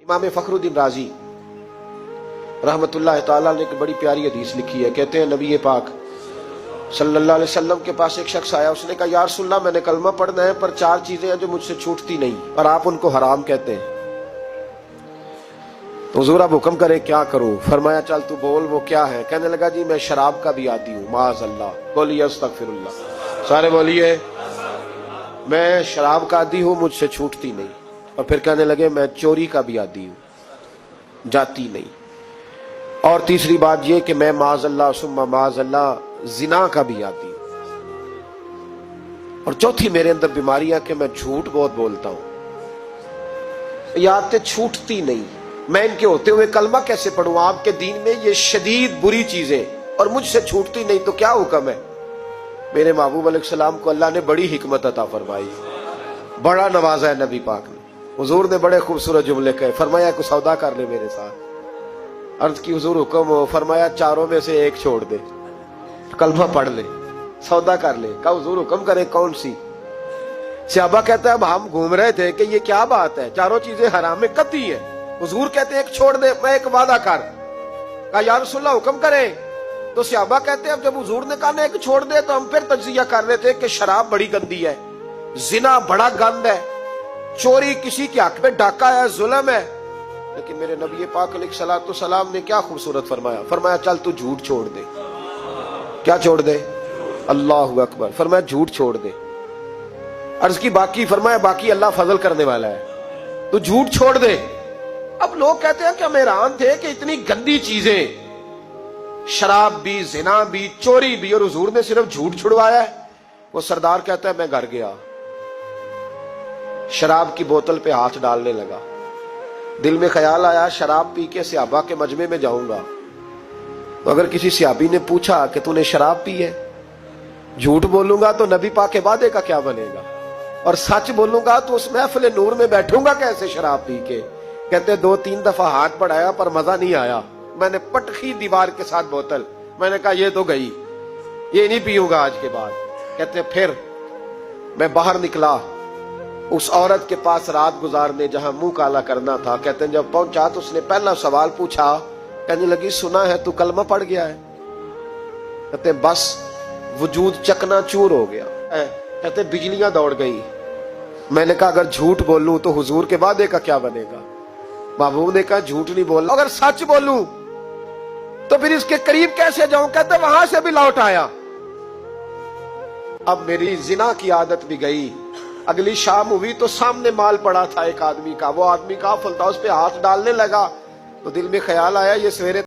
इमाम फखरुद्दीन राजी रहमतुल्लाह ताला ने एक बड़ी प्यारी हदीस लिखी है। कहते हैं नबी पाक सल्लल्लाहु अलैहि वसल्लम के पास एक शख्स आया, उसने कहा या रसूलल्लाह मैंने कलमा पढ़ना है पर 4 चीजें हैं जो मुझसे छूटती नहीं और आप उनको हराम कहते हैं, तो हुजूर आप हुक्म करे क्या करूं? फरमाया चल तू बोल वो क्या है? कहने लगा जी मैं शराब का भी आदी हूं। माज़अल्लाह, बोलिए अस्तगफिरुल्लाह, सारे बोलिए मैं शराब का आदी हूं, मुझसे छूटती नहीं। और फिर कहने लगे मैं चोरी का भी आदी हूं, जाती नहीं। और तीसरी बात यह कि मैं माज़अल्लाह सुम्मा माज़अल्लाह जिना का भी आदी हूं। और चौथी मेरे अंदर बीमारी है कि मैं झूठ बहुत बोलता हूं। ये आदतें छूटती नहीं, मैं इनके होते हुए कलमा कैसे पढ़ूं? आपके दीन में ये शदीद बुरी चीजें और मुझसे छूटती नहीं, तो क्या हुक्म है? मेरे महबूब अलैहिस्सलाम को अल्लाह ने बड़ी हिकमत अता फरमाई, बड़ा नवाजा है नबी पाक ने। हुजूर ने बड़े खूबसूरत जुमले कहे, फरमाया कुछ सौदा कर ले मेरे साथ। अर्ज की हुजूर हुक्म हो, फरमाया चारों में से एक छोड़ दे, कलमा पढ़ ले, सौदा कर ले। कहा हुजूर हुक्म करे कौन सी? सहाबा कहता है अब हम घूम रहे थे कि ये क्या बात है, चारों चीजें हराम में कतई है। हुजूर कहते हैं एक छोड़ दे, मैं एक वादा कर। कहा या रसूलल्लाह हुक्म करे। तो सहाबा कहते हैं अब जब हुजूर ने कहा एक छोड़ दे तो हम फिर तज्जिया कर रहे थे कि शराब बड़ी गंदी है, जिना बड़ा गंद है, चोरी किसी के हक में डाका है, जुल्म है। लेकिन मेरे नबी पाक अलैहिस्सलातु सलाम ने क्या खूबसूरत फरमाया, फरमाया चल तू झूठ छोड़ दे। क्या छोड़ दे? अल्लाहु अकबर। फरमाया झूठ छोड़ दे। अर्ज की बाकी, फरमाया बाकी अल्लाह फजल करने वाला है, तू झूठ छोड़ दे। अब लोग कहते हैं कि हम हैरान थे कि इतनी गंदी चीजें, शराब भी, जिना भी, चोरी भी, और हुजूर ने सिर्फ झूठ छुड़वाया है। वो सरदार कहता है मैं घर गया, शराब की बोतल पे हाथ डालने लगा। दिल में ख्याल आया शराब पी के सहाबा के मजमे में जाऊंगा, तो अगर किसी सहाबी ने पूछा कि तूने शराब पी है, झूठ बोलूंगा तो नबी पाक के वादे का क्या बनेगा, और सच बोलूंगा तो उस महफिल नूर में बैठूंगा कैसे शराब पी के? कहते 2-3 दफा हाथ बढ़ाया पर मजा नहीं आया, मैंने पटखी दीवार के साथ बोतल, मैंने कहा ये तो गई, ये नहीं पीऊंगा आज के बाद। कहते फिर मैं बाहर निकला उस औरत के पास रात गुजारने जहां मुंह काला करना था। कहते हैं जब पहुंचा तो उसने पहला सवाल पूछा, कहने लगी सुना है तू कलमा पढ़ गया है? कहते बस वजूद चकनाचूर हो गया। कहते बिजलियां दौड़ गई। मैंने कहा अगर झूठ बोलूं तो हुजूर के वादे का क्या बनेगा? महबूब ने कहा झूठ नहीं बोलना, अगर सच बोलूं तो फिर इसके करीब कैसे जाऊं? कहते वहां से भी लौट आया। अब मेरी जिना की आदत भी गई। अगली शाम हुई तो सामने माल पड़ा था एक आदमी का, वो आदमी काफिल था, उस पे हाथ डालने लगा तो दिल में ख्याल आया ये सवेरे